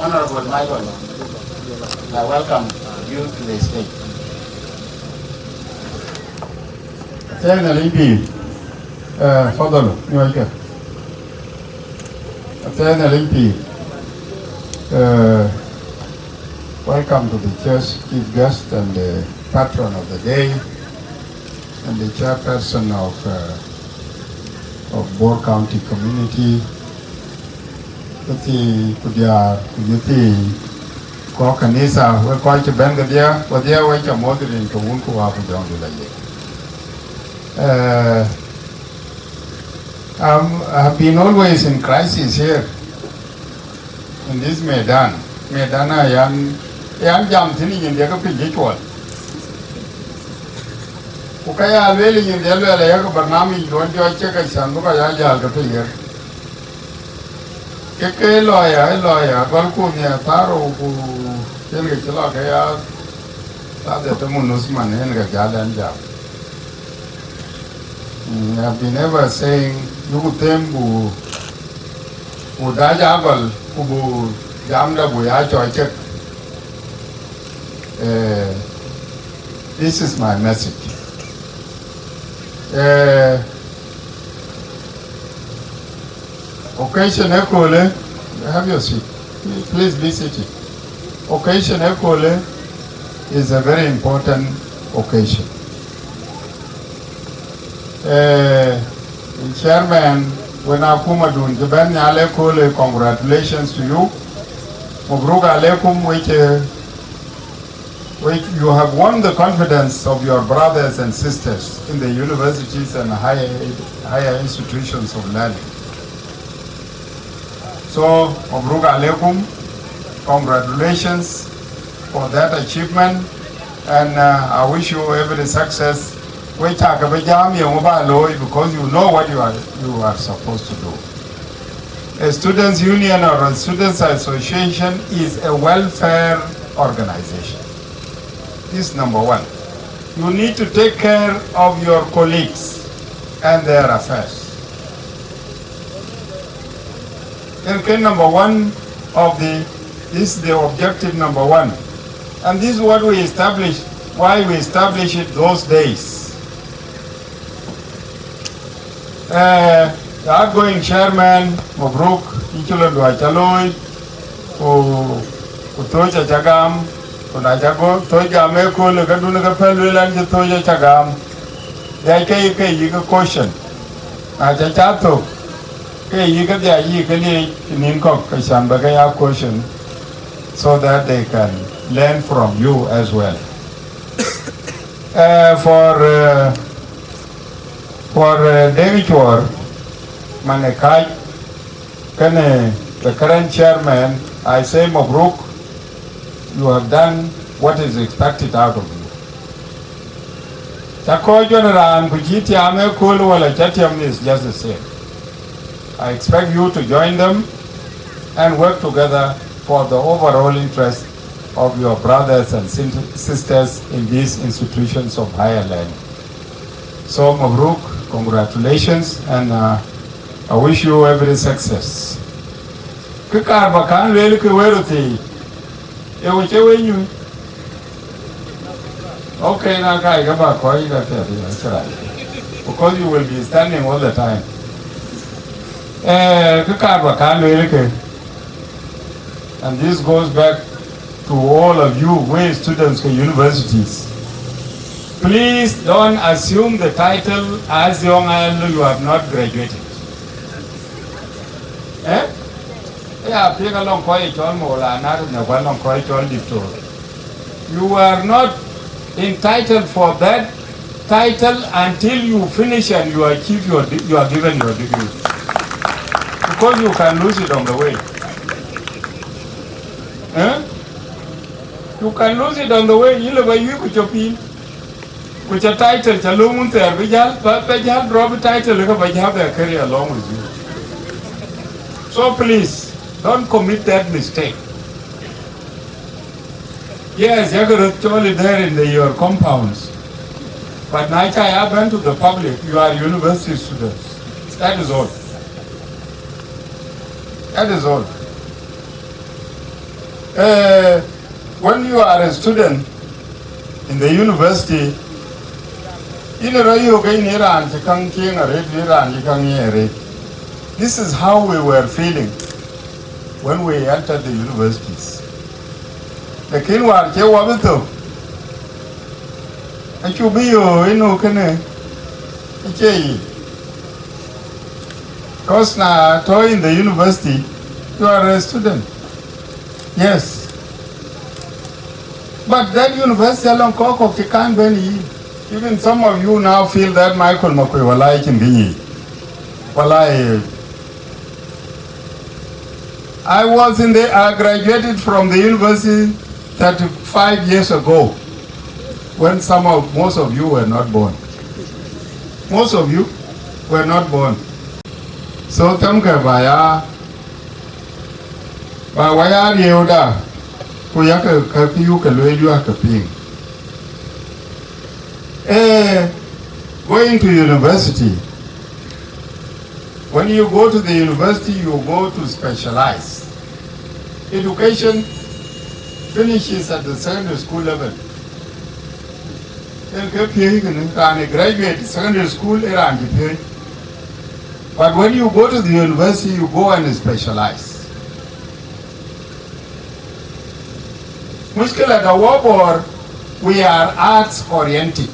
Honorable Michael, I welcome you to the stage. Tena limpi, fadalo, niwaika. Tena limpi, welcome to the church chief guest and the patron of the day, and the chairperson of Bor County community. Kuti kudia kujiti kwa kanisa we kwa chibenga dia wadia we cha modern to unku wapu jongi la ye. I have been always in crisis here in this Medan. Medana yan jam tini yindia ka pinji chwal. Ukaya alweli yindia alwela ya ka barnami yuan jo cheka shandu ka ya jal ka pinji. Ke lawyer balku ne taro ku kelge chila ke ya ta de munus man hen ga jalan jam. I have been ever saying you tembu udaja bal kubu jamda bu ya choice. This is my message. Occasion Ekole, have your seat. Please be seated. Occasion Ekole is a very important occasion. Chairman, when Akuma dun Jaban Alekole, congratulations to you. Mubruga Alekum, which you have won the confidence of your brothers and sisters in the universities and higher institutions of learning. So, Mabruk Alaikum, congratulations for that achievement, and I wish you every success. Because you know what you are supposed to do. A students' union or a students' association is a welfare organization. This is number one. You need to take care of your colleagues and their affairs. And number one this is the objective number one. And this is what we established, why we established it those days. The outgoing chairman, Mabruk, Ichula Duachaloi, Toja Chagam, Ajakguong, Toja Meko, Legaduna Pelu and Toja Chagam. They you can question. Ajachato. You get the in question so that they can learn from you as well. For David War, Manekai, the current chairman, I say Mabruk, you have done what is expected out of you. Chako General Kujiti Ame Kulu wala Chatiam is just the same. I expect you to join them and work together for the overall interest of your brothers and sisters in these institutions of higher learning. So, Mabruk, congratulations, and I wish you every success. Okay, because you will be standing all the time. And this goes back to all of you, we students in universities. Please don't assume the title as young as you have not graduated. You are not entitled for that title until you finish and you achieve you are given your degree. Because you can lose it on the way. You can lose it on the way. You know, you put your pin. With a title, Chalum there, Vijal drop a title, but you have a career along with you. So please, don't commit that mistake. Yes, you're going to totally there in your compounds. But now I have been to the public, you are university students. That is all. That is all. When you are a student in the university, this is how we were feeling when we entered the universities. The king war ke wabito. Achubiyo ino kene. Ichei. Cause na to in the university, you are a student. Yes. But that university along Koko can't be. Even some of you now feel that Michael Makuei Lueth can be. I graduated from the university 35 years ago when most of you were not born. Most of you were not born. So tamka baya ba waya rioda ko yaka kapiyu kalwelu akaping. Going to university. When you go to the university, you go to specialize. Education finishes at the secondary school level. Graduate secondary school, but when you go to the university, you go and specialize. Mushkila da wabor, we are arts oriented.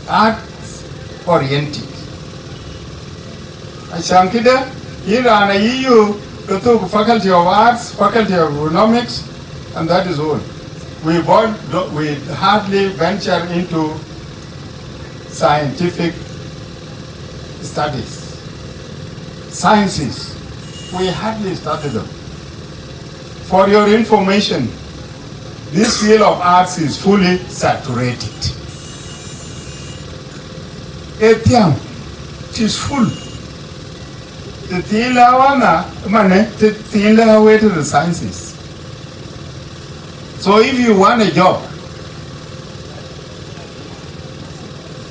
Arts oriented. Ashankida, Irana EU, the faculty of arts, faculty of economics, and that is all. We hardly venture into scientific studies. Sciences, we hardly study them. For your information, this field of arts is fully saturated. It is full. The way to the sciences. So if you want a job,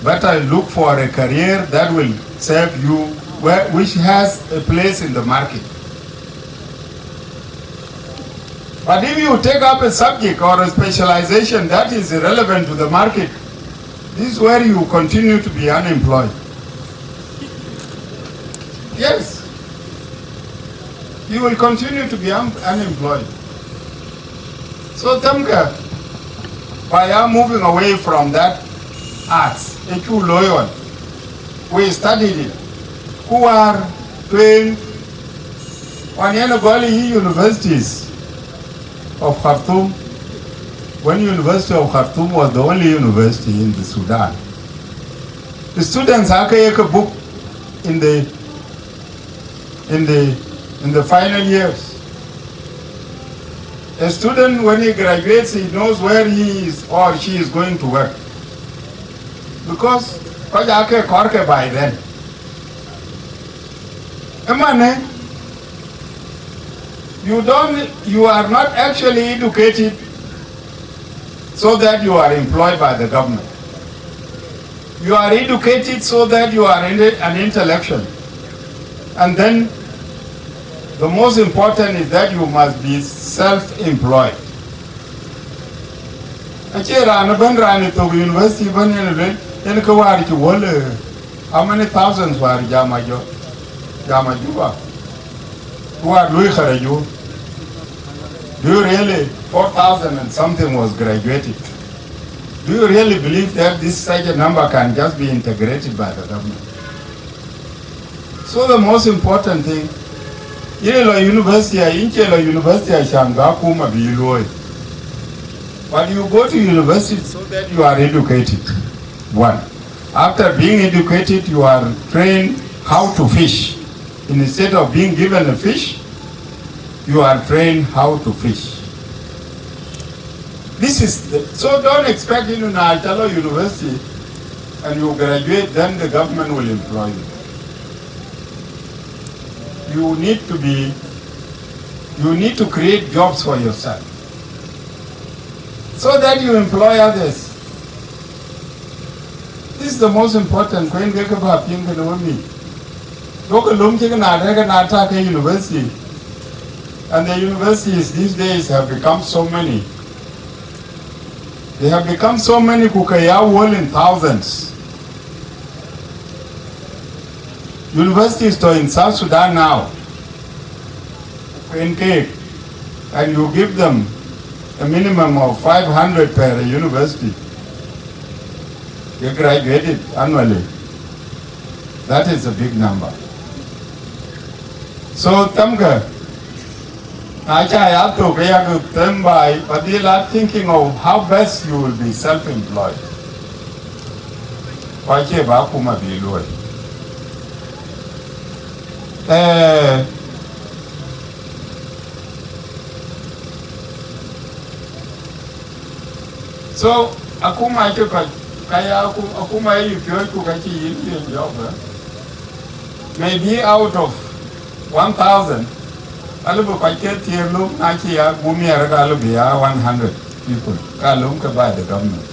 better look for a career that will serve you, which has a place in the market. But if you take up a subject or a specialization that is irrelevant to the market, this is where you continue to be unemployed. Yes. You will continue to be unemployed. So Tamka, by moving away from that arts, we studied it. Who are trained on universities of Khartoum, when University of Khartoum was the only university in the Sudan. The students have a book in the final years. A student, when he graduates, he knows where he is or she is going to work. Because by then. You are not actually educated so that you are employed by the government. You are educated so that you are an intellectual. And then the most important is that you must be self-employed. How many thousands were Jamajuba? Who are Louis Kharaju? Do you really, 4,000 and something was graduated? Do you really believe that such a number can just be integrated by the government? So the most important thing, university, but you go to university so that you are educated. One. After being educated, you are trained how to fish. Instead of being given a fish, you are trained how to fish. So don't expect in Altalo University and you graduate, then the government will employ you. You need to create jobs for yourself so that you employ others. This is the most important. University. And the universities these days have become so many. They have become so many kukaya world in thousands. Universities in South Sudan now, in Cape, and you give them a minimum of 500 per university. They graduated annually. That is a big number. So, Tamka, I have to be by, but they are thinking of how best you will be self-employed. So, akuma ito kaya akuma ipyo ko kasi yin job. Maybe out of 1,000, alubo paket tierlo aki ya gumia alubo ya 100 people. Kalum ka by the government.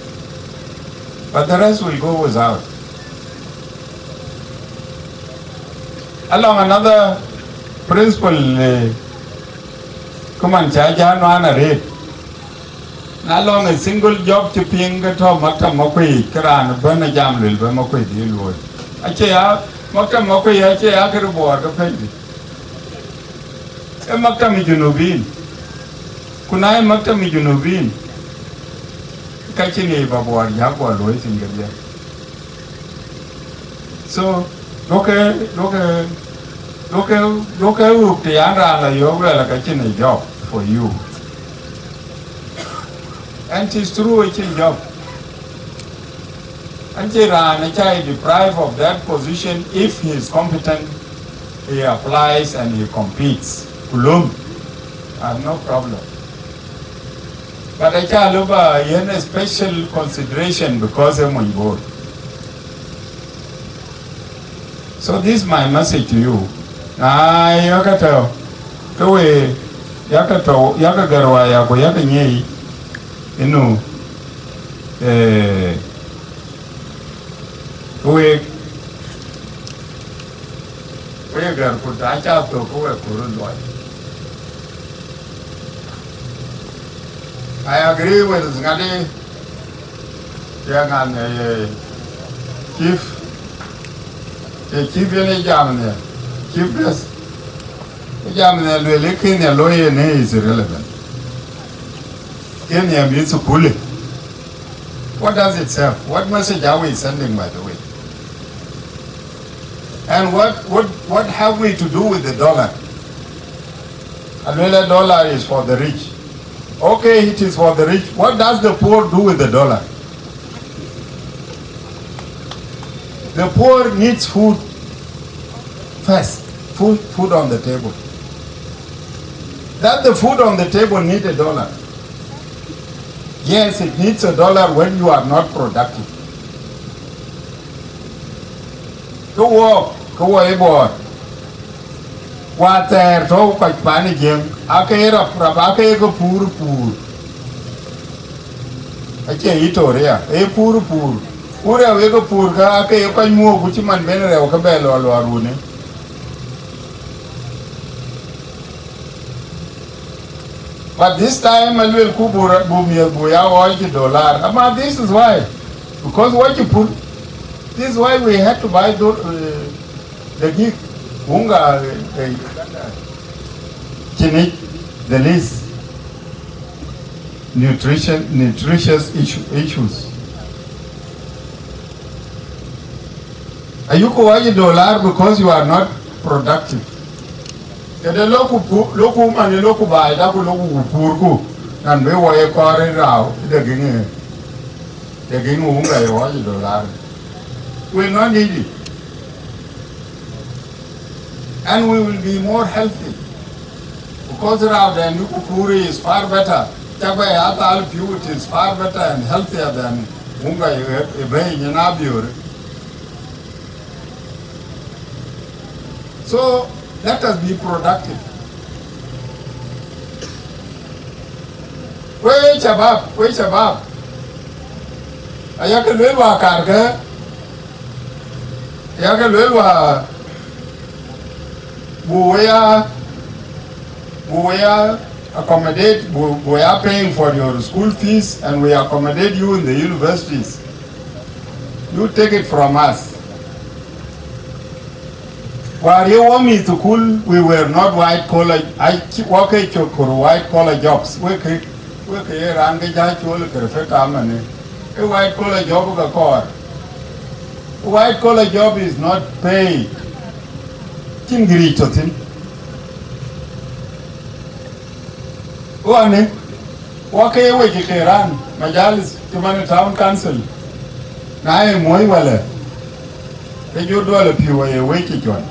But the rest will go without. Along another principle, come on, charge no ana rate. Along a single job to ping at home, Makta Makuei, Karan, Burna Jamlil, Makuei, the Lord. Achea, Makta Makuei, Achea, Karabor, the Penny. A Makta Mijunubin. Kunai Makta Mijunubin. Kachini Babu, Ajakguong, Lueth in Gabia. So, look, the Andra, Yoga, like a chin job for you. And it is true, it's a job. And a child deprived of that position if he is competent, he applies and he competes. Kulum, no problem. But a child over a special consideration because I'm on board. So this is my message to you. Yakato, Yakagarwa, Yakoyaka. You know, we got put I have to go a Kurun. I agree with Ngadi Young chief any German, chief this German will look in a lawyer is irrelevant. What does it serve? What message are we sending, by the way? And what have we to do with the dollar? A dollar is for the rich. Okay, it is for the rich. What does the poor do with the dollar? The poor needs food first. Food on the table. That the food on the table needs a dollar. Yes, it needs a dollar when you are not productive. Go walk, go aboard. What there, so quite panicking. Akera, Prabaka, poor. I can't eat or here. A poor. Pura wego purka, ake yoka move, which man venere or cabello or rune. But this time I will kubura bumia buya $1. Ama this is why. Because what you put, this is why we had to buy the gig. Unga chini, the least nutritious issues. You go $1 because you are not productive. The local money, local buy, that will look poor, and we were a car out, the king $1. We'll not need it. And we will be more healthy. Because around the Nukupuri is far better. Chabai Atal Pute is far better and healthier than Munga in Abur. So let us be productive. Wait above. Ayaka Lilwa Karga. Ayaka Lilwa Buya We are paying for your school fees and we accommodate you in the universities. You take it from us. While you want me to cool, we were not white collar. I work at your white collar jobs. We can run the judge all the a white collar job of core. White collar job is not paid. Kingiri chotin. One, walk away to run. Majalis, Timana Town Council. Na e moi wala. E jo do la piwa e we ki jon.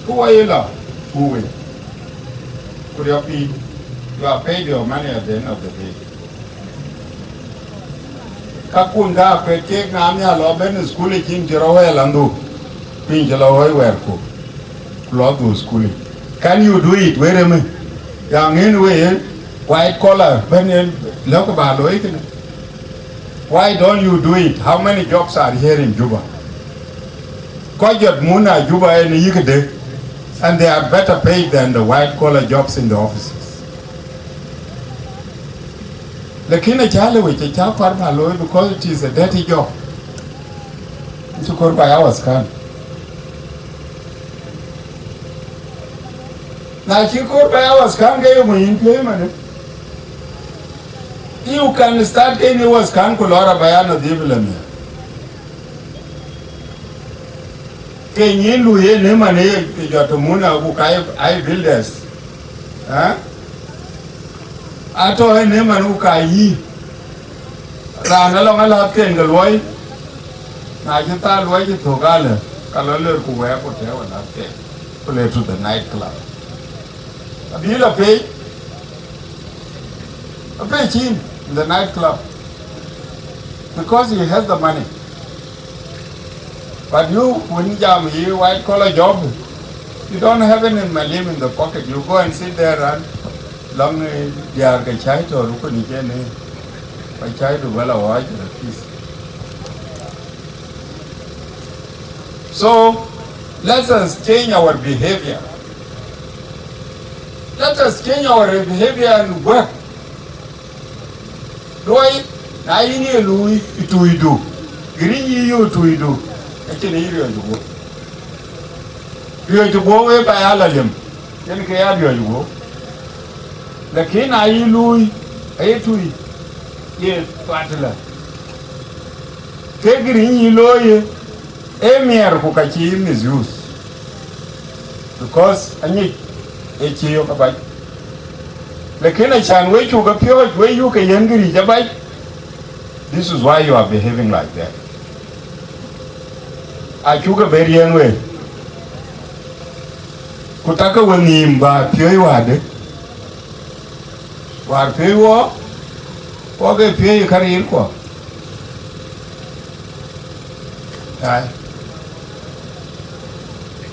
Who are you now? Who will? Could you be? You are paid your money at the end of the day. Kakun ga pe kek na amya lo ben school kin jero we landu. Pin jelo we wer ko. Lo do school. Can you do it? Where am I? Yang anyway, white collar ben lo ba lo ikin. Why don't you do it? How many jobs are here in Juba? Kojot Muna Juba and Yikade, and they are better paid than the white collar jobs in the offices. Lakini chale which a chap farmer because it is a dirty job. It's a by hours can. Now if you go by hours can get you in payment. You can start any was can kulora bayana divilami. Can you do ye nemane Jatumuna who I builders? Huh? Ato a neman who kai ran along a lot can go away. Najita Loy to Gala, Kalala who wear hotel and that day. Play to the nightclub. A bill of pay. A pay chin. In the nightclub because he has the money. But you, when you white collar job, you don't have any money in the pocket. You go and sit there and long they are the child or Rukunigene, a child to well avoid the peace. So let us change our behavior. Let us change our behavior and work. Loi, na ini lui itu idu. Green you to idu. Actually, you go. You to go away by Alalim. Then can you go. The king I lui, a to it. Yes, Patala. Take green you lawyer. Emir Kukachi is used. Because I need a chio about. Lakini chan wait you go pure where you can yangri jabai. This is why you are behaving like that. I took a very young way. Kutaka will name by pure wade. War pure walk a pure career qua. Aye.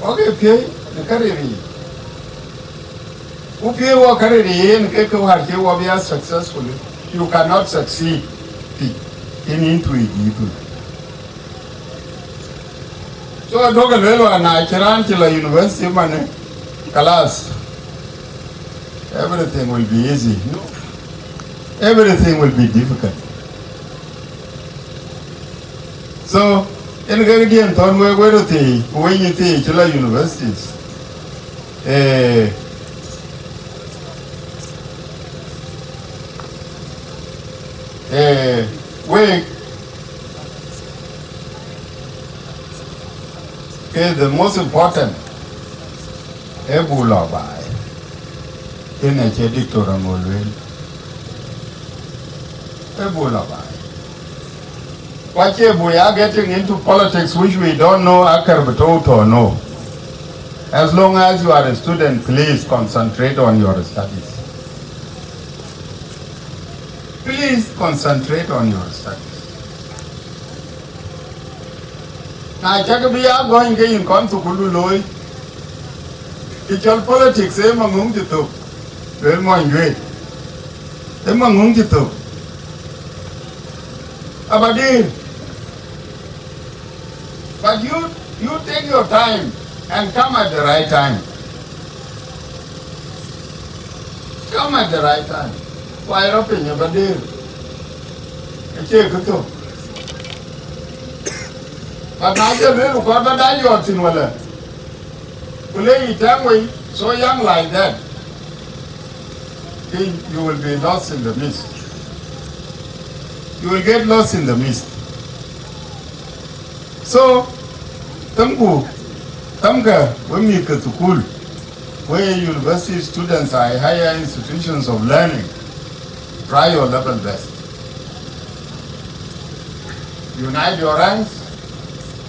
Okay, pure the career. If you work in successfully, you cannot succeed in into it. So I talk a little and I can till a university money class. Everything will be easy. No. Everything will be difficult. So in Gagadian town where when you teach universities. The most important Ebola by in a dictator Ebola by. What we are getting into politics which we don't know Akarbatot or no. As long as you are a student, please concentrate on your studies. Please concentrate on your studies. Now, we are going to come to Kululoi. It's all politics, among the two. Very much great. Among the two. Abadi. But you take your time and come at the right time. come at the right time. Why up in your body? But now you're little quarter that you're in Walla. Play it so young like that. You will be lost in the mist. You will get lost in the mist. So, Tamka, when you go to school, where university students are higher institutions of learning, try your level best. Unite your ranks,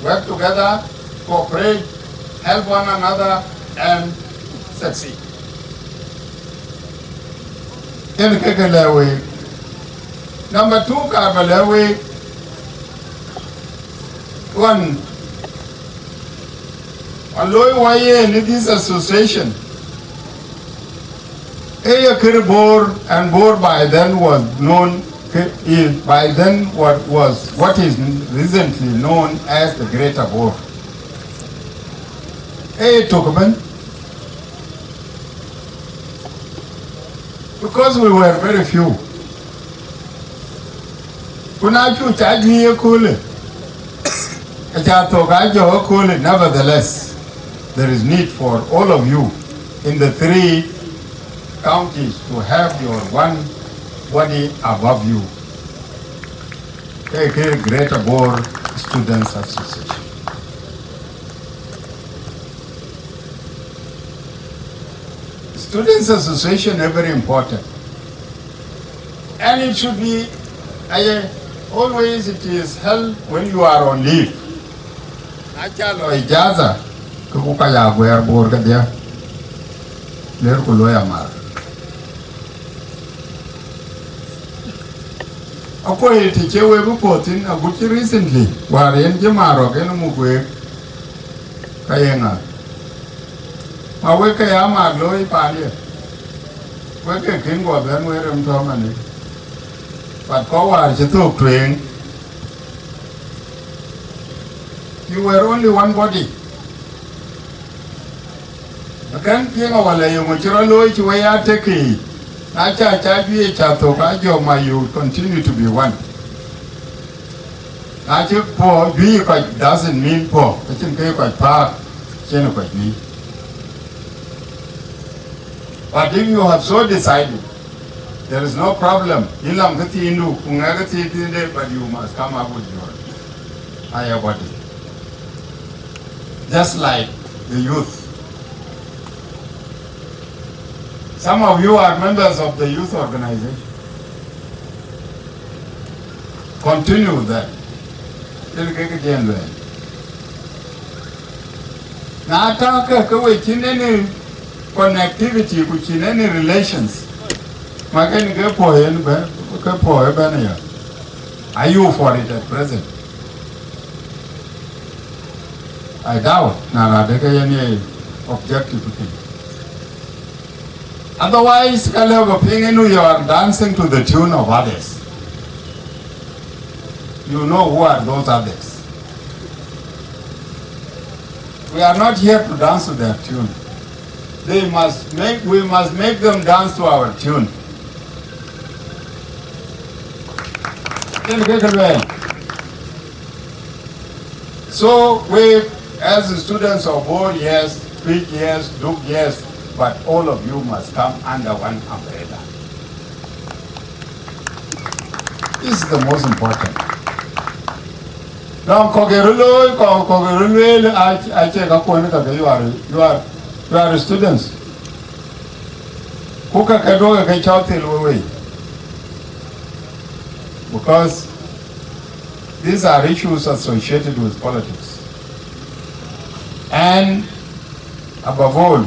work together, cooperate, help one another, and succeed. Number two, Karbalewe, one, Aloy Waye in this association, Ajakguong Bor and Bor by then was known, by then what is recently known as the Greater Bor. Tokuben, because we were very few. Nevertheless, there is need for all of you in the 3 counties to have your one body above you. Greater Bor Students Association. Students Association is very important. And it should be, always it is held when you are on leave. Nachalo ijaza, kukaya gwer borga dia, ler kuloya mar. Ako itichewe bupotin abuti recently, waren jemaro kenu mukwe kayenga. Maweke ya magloi pali, weke kingo ben were mtomani. But forward you took train. You were only one body. Akan kingo wala yung machiro loy chwe ya teki. Nacha chabi chato kajo ma you continue to be one. Nacha po bi ko doesn't mean po. Kachin kayo ko pa cheno ko ni. But if you have so decided, there is no problem. But you must come up with your higher body. Just like the youth. Some of you are members of the youth organization. Continue that. Connectivity, which in any relations. Are you for it at present? I doubt. Any objective thing. Otherwise, you are dancing to the tune of others. You know who are those others. We are not here to dance to their tune. We must make them dance to our tune. So we, as the students of board, yes, speak, yes, look, yes, but all of you must come under one umbrella. This is the most important. Now, you are students. Because these are issues associated with politics. And above all,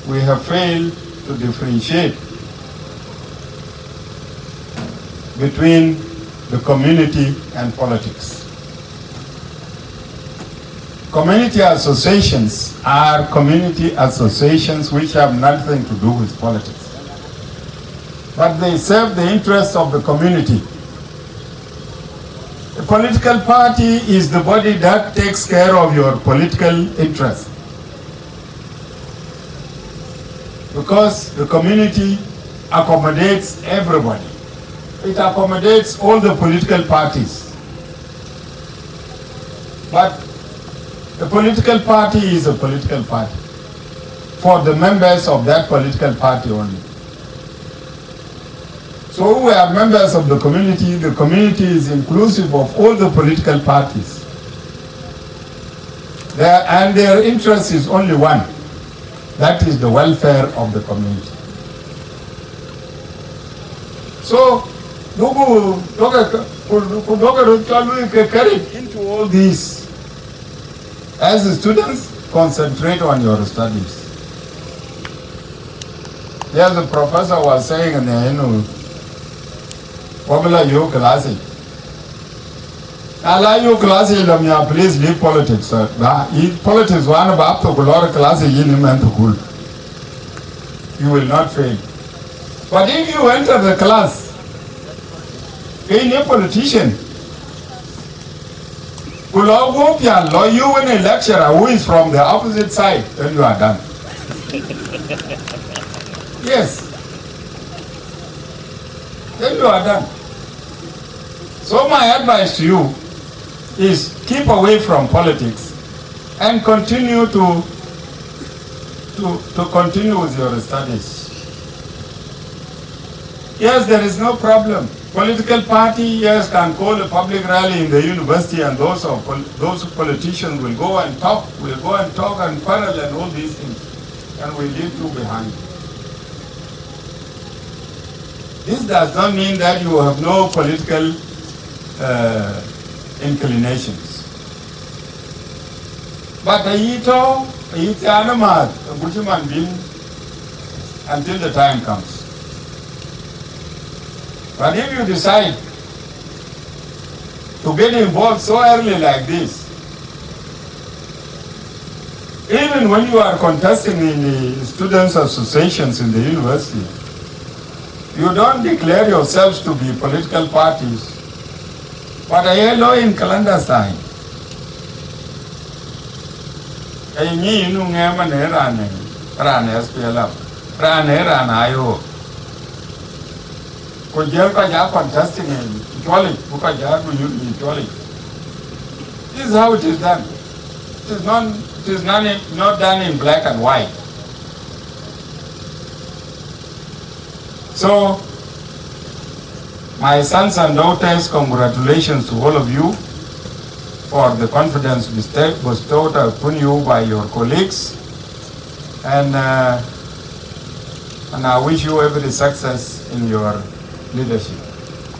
we have failed to differentiate between the community and politics. Community associations are community associations which have nothing to do with politics. But they serve the interests of the community. A political party is the body that takes care of your political interests. because the community accommodates everybody. It accommodates all the political parties. But a political party is a political party for the members of that political party only. So we are members of the community is inclusive of all the political parties. And their interest is only one, that is the welfare of the community. So, carried into all these. As the students, concentrate on your studies. Yes, the professor was saying in the Wabula you classic. You classic, please leave politics. Politics one about to go classic in you will not fail. But if you enter the class, being a politician, you win a lecturer who is from the opposite side, then you are done. Yes. Then you are done. So my advice to you is keep away from politics and continue to continue with your studies. Yes, there is no problem. Political party, yes, can call a public rally in the university, and those politicians will go and talk, and quarrel and all these things, and we leave you behind. This does not mean that you have no political inclinations. But until the time comes. But if you decide to get involved so early like this, even when you are contesting in the students' associations in the university, you don't declare yourselves to be political parties, but a yellow in clandestine. Contesting in Jolly, this is how it is done. It is not done in black and white. So, my sons and daughters, congratulations to all of you for the confidence bestowed upon you by your colleagues, and I wish you every success in your leadership.